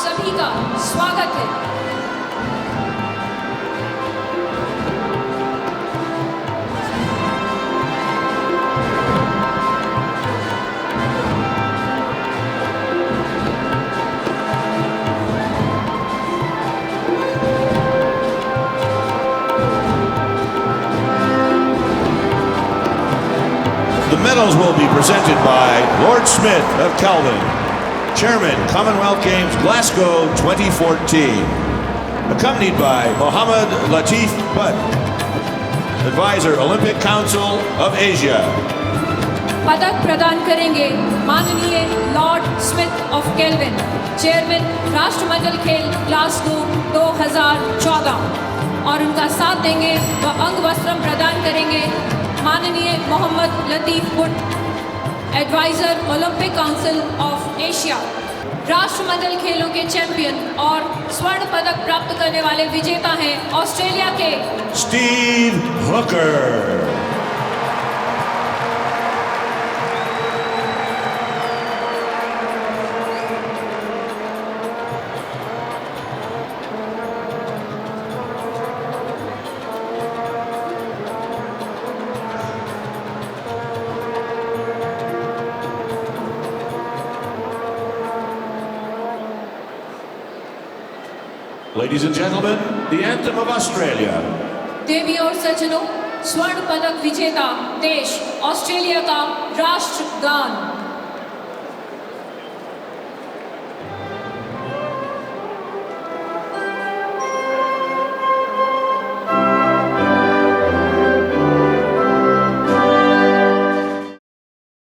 सभी का स्वागत है। The medals will be presented by Lord Smith of Kelvin, Chairman, Commonwealth Games Glasgow 2014, accompanied by Mohammed Latif Butt, Advisor, Olympic Council of Asia. पदक प्रदान करेंगे माननीय Lord Smith of kelvin, chairman राष्ट्रमंडल खेल ग्लासगो 2014, और उनका साथ देंगे व अंग वस्त्रम प्रदान करेंगे माननीय Mohammad Latif Butt, adviser Olympic Council of Asia. राष्ट्रमंडल खेलों के चैंपियन और स्वर्ण पदक प्राप्त करने वाले विजेता हैं ऑस्ट्रेलिया के Steve Hooker. Ladies and gentlemen, the anthem of Australia. देवियों और सज्जनों, स्वर्ण पदक विजेता देश ऑस्ट्रेलिया का राष्ट्रगान।